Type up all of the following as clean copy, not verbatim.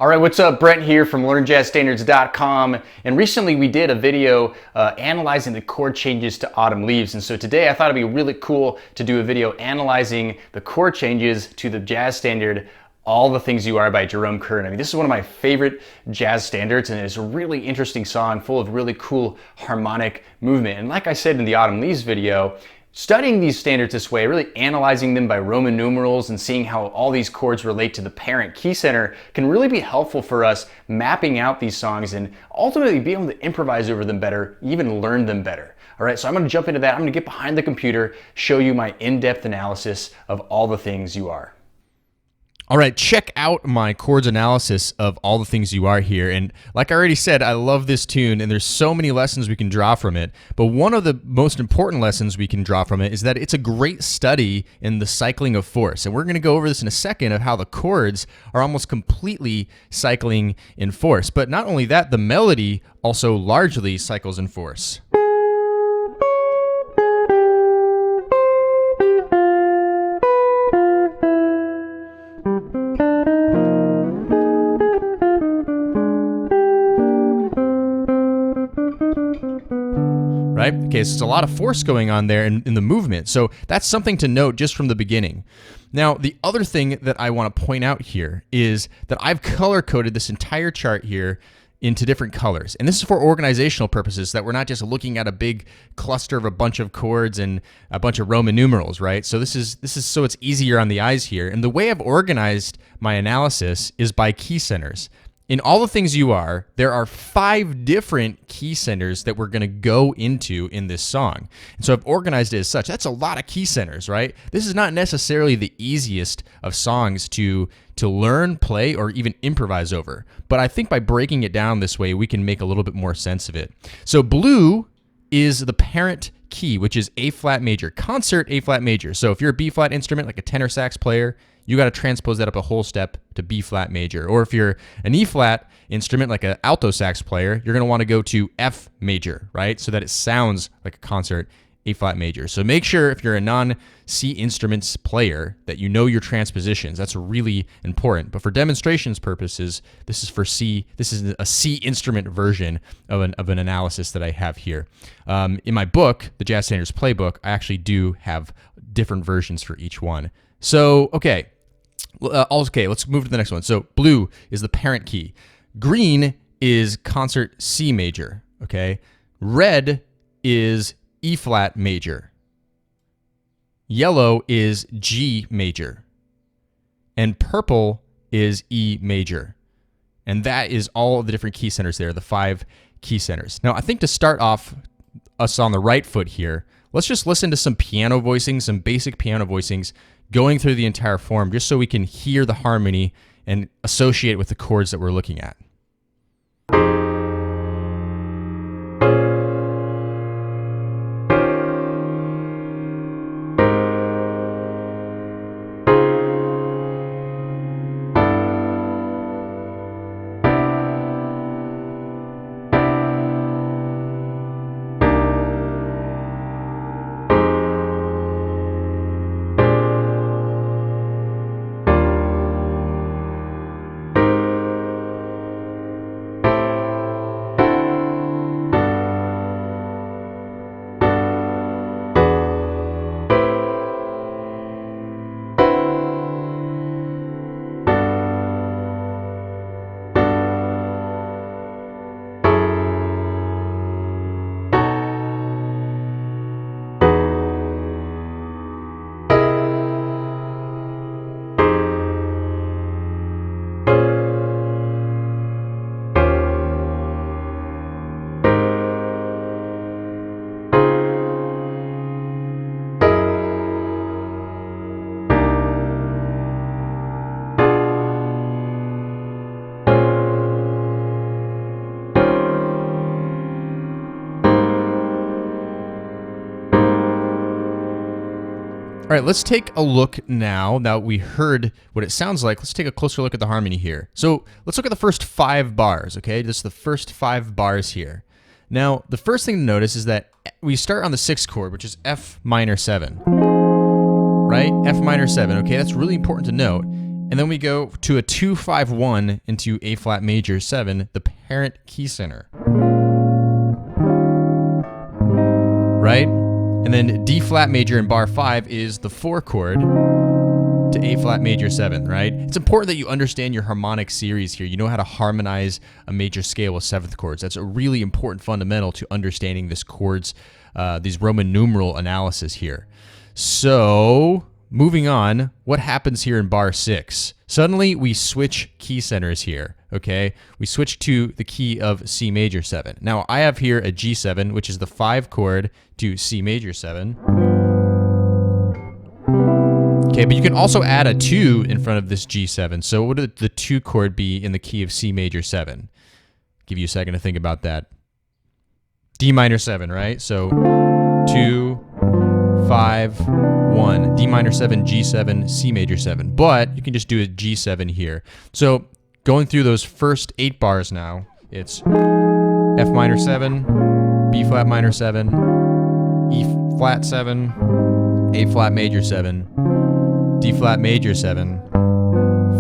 All right, what's up? Brent here from LearnJazzStandards.com, and recently we did a video analyzing the chord changes to Autumn Leaves, and so today I thought it'd be really cool to do a video analyzing the chord changes to the jazz standard All the Things You Are by Jerome Kern. I mean, this is one of my favorite jazz standards, and it's a really interesting song full of really cool harmonic movement. And like I said in the Autumn Leaves video, studying these standards this way, really analyzing them by Roman numerals and seeing how all these chords relate to the parent key center can really be helpful for us mapping out these songs and ultimately be able to improvise over them better, even learn them better. All right, so I'm gonna jump into that. I'm gonna get behind the computer, show you my in-depth analysis of All the Things You Are. All right, check out my chords analysis of All the Things You Are here. And like I already said, I love this tune, and there's so many lessons we can draw from it. But one of the most important lessons we can draw from it is that it's a great study in the cycling of force. And we're going to go over this in a second of how the chords are almost completely cycling in force. But not only that, the melody also largely cycles in force. Right? Okay, so there's a lot of force going on there in the movement. So that's something to note just from the beginning. Now, the other thing that I want to point out here is that I've color-coded this entire chart here into different colors. And this is for organizational purposes, that we're not just looking at a big cluster of a bunch of chords and a bunch of Roman numerals, right? So this is so it's easier on the eyes here. And the way I've organized my analysis is by key centers. In All the Things You Are, there are 5 different key centers that we're going to go into in this song. And so I've organized it as such. That's a lot of key centers, right? This is not necessarily the easiest of songs to learn, play, or even improvise over. But I think by breaking it down this way, we can make a little bit more sense of it. So blue is the parent key, which is A flat major, concert A flat major. So if you're a B flat instrument, like a tenor sax player, you got to transpose that up a whole step to B flat major. Or if you're an E flat instrument, like an alto sax player, you're going to want to go to F major, right? So that it sounds like a concert A flat major. So make sure if you're a non-C instruments player that you know your transpositions. That's really important. But for demonstrations purposes, this is for C. This is a C instrument version of an analysis that I have here. In my book, the Jazz Standards Playbook, I actually do have different versions for each one. So, okay, let's move to the next one. So blue is the parent key. Green is concert C major, okay? Red is E flat major. Yellow is G major. And purple is E major. And that is all of the different key centers there, the 5 key centers. Now, I think to start off us on the right foot here, let's just listen to some piano voicings, some basic piano voicings going through the entire form, just so we can hear the harmony and associate with the chords that we're looking at. All right, let's take a look now. Now we heard what it sounds like. Let's take a closer look at the harmony here. So let's look at the first 5 bars, okay? Just the first 5 bars here. Now, the first thing to notice is that we start on the 6th chord, which is F minor 7, right? F minor 7, okay? That's really important to note. And then we go to a 2-5-1 into A flat major 7, the parent key center. Right? And then D flat major in bar 5 is the 4 chord to A flat major 7, right? It's important that you understand your harmonic series here. You know how to harmonize a major scale with 7th chords. That's a really important fundamental to understanding this chords, these Roman numeral analysis here. So, moving on, what happens here in bar 6? Suddenly, we switch key centers here, okay? We switch to the key of C major 7. Now, I have here a G7, which is the 5 chord to C major 7. Okay, but you can also add a 2 in front of this G7. So what would the 2 chord be in the key of C major 7? Give you a second to think about that. D minor 7, right? So 2, 5, 1, D minor 7, G7, C major 7. But you can just do a G7 here. So going through those first 8 bars now, it's F minor 7, B flat minor 7, E flat 7, A flat major 7, D flat major 7,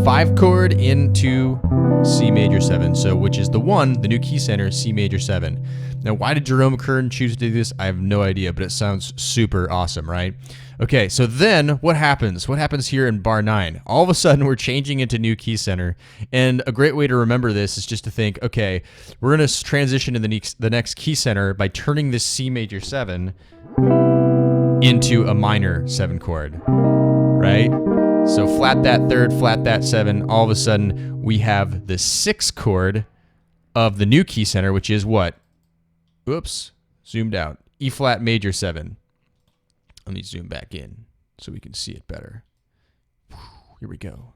5 chord into C major 7, so which is the 1, the new key center, C major 7. Now, why did Jerome Kern choose to do this? I have no idea, but it sounds super awesome, right? Okay, so then what happens? What happens here in bar 9? All of a sudden, we're changing into new key center, and a great way to remember this is just to think, okay, we're going to transition to the next key center by turning this C major 7 into a minor 7 chord, right? So flat that 3rd, flat that 7, all of a sudden we have the 6 chord of the new key center, which is what? Oops, zoomed out. E flat major 7. Let me zoom back in so we can see it better. Here we go.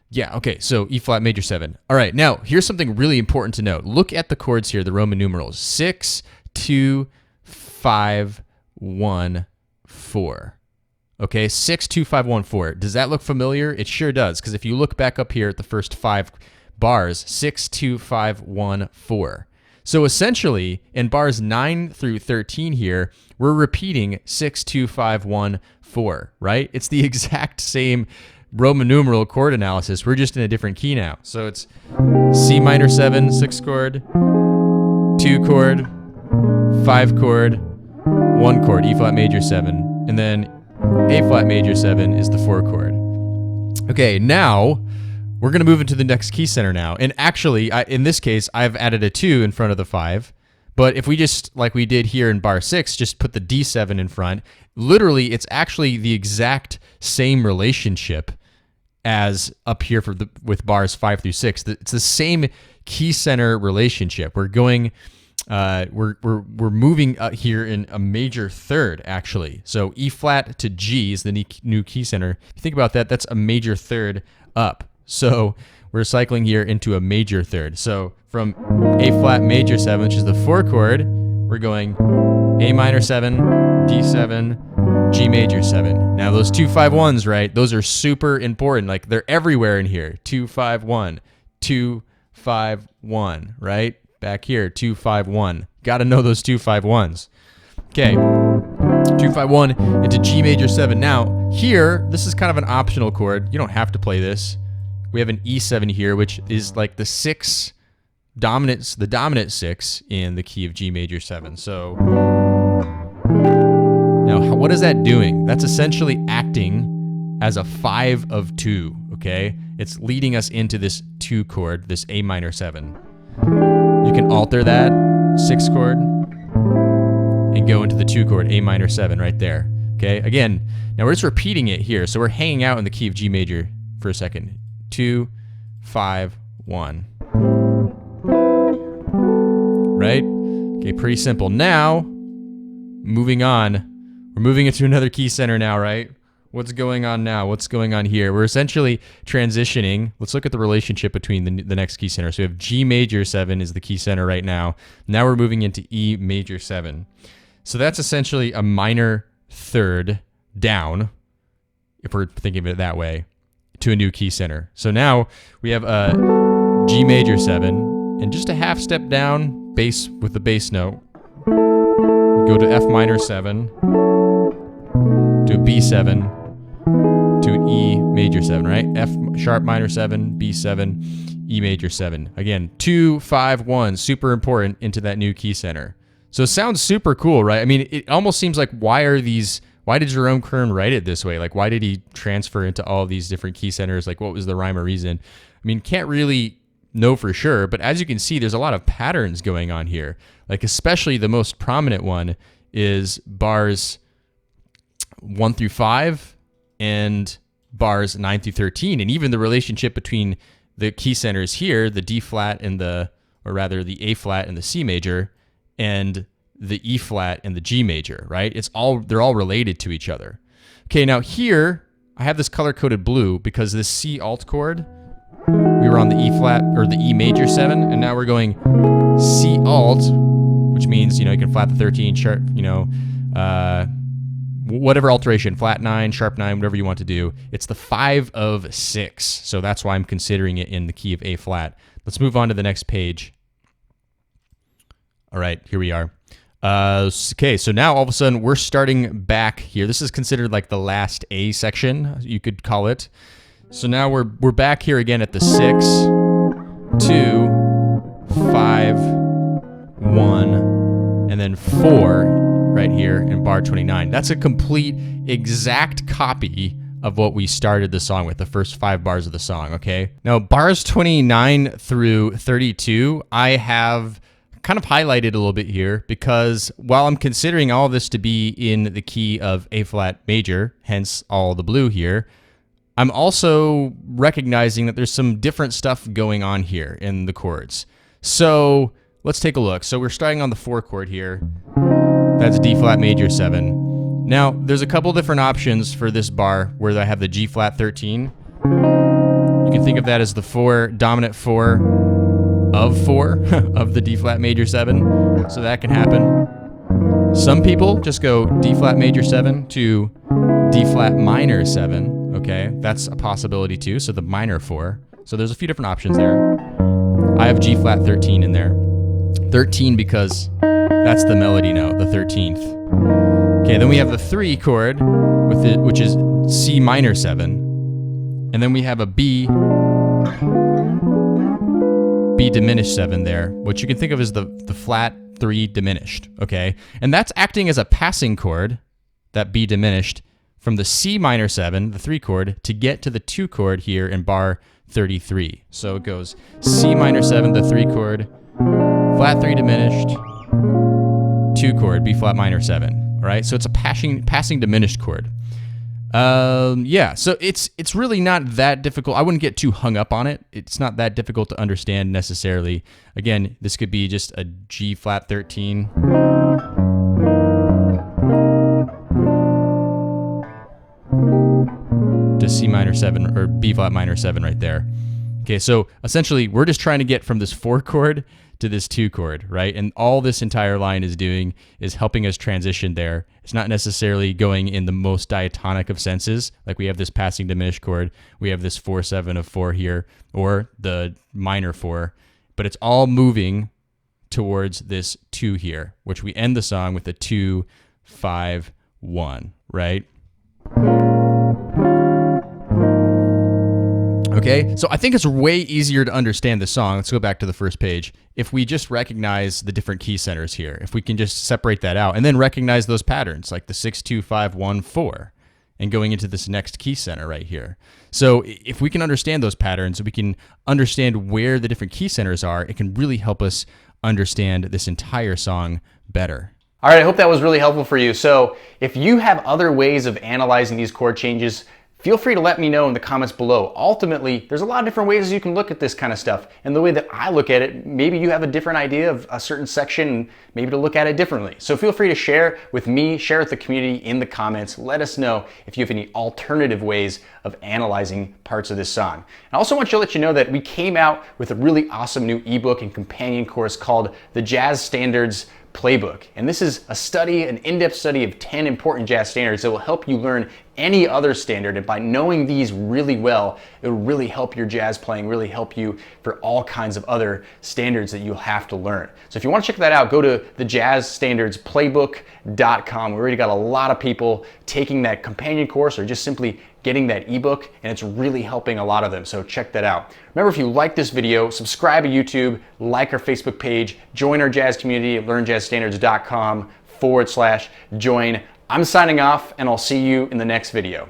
Yeah, okay, so E flat major 7. All right, now here's something really important to note. Look at the chords here, the Roman numerals. 6, 2, 5, 1, 4. Okay, 6, 2, 5, 1, 4. Does that look familiar? It sure does, because if you look back up here at the first 5 bars, 6, 2, 5, 1, 4. So essentially, in bars 9 through 13 here, we're repeating 6, 2, 5, 1, 4, right? It's the exact same Roman numeral chord analysis. We're just in a different key now. So it's C minor 7, 6 chord, 2 chord, 5 chord, 1 chord, E flat major 7, and then A flat major 7 is the 4 chord. Okay, now we're going to move into the next key center now. And actually, in this case, I've added a 2 in front of the 5. But if we just, like we did here in bar 6, just put the D7 in front, literally it's actually the exact same relationship as up here with bars 5 through 6. It's the same key center relationship. We're going... we're moving here in a major 3rd, actually. So E flat to G is the new key center. If you think about that, that's a major 3rd up. So we're cycling here into a major 3rd. So from A flat major 7, which is the 4 chord, we're going A minor 7, D7, G major 7. Now those 2, 5, 1s, right? Those are super important. Like they're everywhere in here. 2, 5, 1, 2, 5, 1, right? Back here, 2, 5, 1. Got to know those 2, 5, 1s. Okay, 2, 5, 1 into G major 7. Now, here, this is kind of an optional chord. You don't have to play this. We have an E7 here, which is like the 6 dominant, the dominant 6 in the key of G major 7. So, now what is that doing? That's essentially acting as a 5 of 2, okay? It's leading us into this 2 chord, this A minor 7. You can alter that 6 chord and go into the 2 chord, A minor 7 right there. Okay, again, now we're just repeating it here. So we're hanging out in the key of G major for a second. 2, 5, 1. Right? Okay, pretty simple. Now, moving on. We're moving into another key center now, right? What's going on now? What's going on here? We're essentially transitioning. Let's look at the relationship between the next key center. So we have G major 7 is the key center right now. Now we're moving into E major 7. So that's essentially a minor 3rd down, if we're thinking of it that way, to a new key center. So now we have a G major 7, and just a half step down, bass with the bass note. We go to F minor 7, to a B7, to an E major 7, right? F sharp minor 7, B7, E major 7. Again, 2, 5, 1, super important into that new key center. So it sounds super cool, right? I mean, it almost seems like why did Jerome Kern write it this way? Like, why did he transfer into all these different key centers? Like, what was the rhyme or reason? I mean, can't really know for sure, but as you can see, there's a lot of patterns going on here. Like, especially the most prominent one is bars 1 through 5 and bars 9 through 13. And even the relationship between the key centers here, the D flat and the A flat and the C major, and the E flat and the G major, right? They're all related to each other. Okay, now here I have this color-coded blue because this C alt chord, we were on the E flat or the E major 7, and now we're going C alt, which means, you can flat the 13, sharp, whatever alteration, flat 9, sharp 9, whatever you want to do. It's the 5 of 6, so that's why I'm considering it in the key of A flat. Let's move on to the next page. All right, here we are. Okay, so now all of a sudden we're starting back here. This is considered like the last A section, you could call it. So now we're back here again at the 6, 2, 5, 1, and then 4 right here in bar 29. That's a complete exact copy of what we started the song with, the first 5 bars of the song, okay? Now, bars 29 through 32, I have kind of highlighted a little bit here because while I'm considering all this to be in the key of A flat major, hence all the blue here, I'm also recognizing that there's some different stuff going on here in the chords. So let's take a look. So we're starting on the 4 chord here. That's D flat major 7. Now there's a couple different options for this bar where I have the G flat 13. You can think of that as the dominant 4 of 4 of the D flat major 7. So that can happen. Some people just go D flat major 7 to D flat minor 7. Okay, that's a possibility too. So the minor 4. So there's a few different options there. I have G flat 13 in there. 13 because that's the melody note, the 13th. Okay, then we have the 3 chord with it, which is C minor 7. And then we have a B diminished 7 there, which you can think of as the flat 3 diminished, okay? And that's acting as a passing chord, that B diminished, from the C minor 7, the 3 chord, to get to the 2 chord here in bar 33. So it goes C minor 7, the 3 chord, flat 3 diminished, 2 chord, B flat minor 7, all right? So it's a passing diminished chord. Yeah, so it's really not that difficult. I wouldn't get too hung up on it. It's not that difficult to understand necessarily. Again, this could be just a G flat 13. To C minor 7 or B flat minor 7 right there. Okay, so essentially we're just trying to get from this 4 chord to this 2 chord, right? And all this entire line is doing is helping us transition there. It's not necessarily going in the most diatonic of senses. Like we have this passing diminished chord, we have this 4/7 of 4 here, or the minor 4, but it's all moving towards this 2 here, which we end the song with a 2, 5, 1, right? Okay, so I think it's way easier to understand the song. Let's go back to the first page. If we just recognize the different key centers here, if we can just separate that out and then recognize those patterns like the 6, 2, 5, 1, 4 and going into this next key center right here. So if we can understand those patterns, we can understand where the different key centers are, it can really help us understand this entire song better. All right, I hope that was really helpful for you. So if you have other ways of analyzing these chord changes, feel free to let me know in the comments below. Ultimately, there's a lot of different ways you can look at this kind of stuff. And the way that I look at it, maybe you have a different idea of a certain section, and maybe to look at it differently. So feel free to share with me, share with the community in the comments. Let us know if you have any alternative ways of analyzing parts of this song. I also want to let you know that we came out with a really awesome new ebook and companion course called The Jazz Standards Playbook. And this is a study, an in-depth study of 10 important jazz standards that will help you learn any other standard. And by knowing these really well, it will really help your jazz playing, really help you for all kinds of other standards that you'll have to learn. So if you want to check that out, go to thejazzstandardsplaybook.com. We already got a lot of people taking that companion course or just simply getting that ebook, and it's really helping a lot of them, so check that out. Remember, if you like this video, subscribe to YouTube, like our Facebook page, join our jazz community at learnjazzstandards.com/join. I'm signing off, and I'll see you in the next video.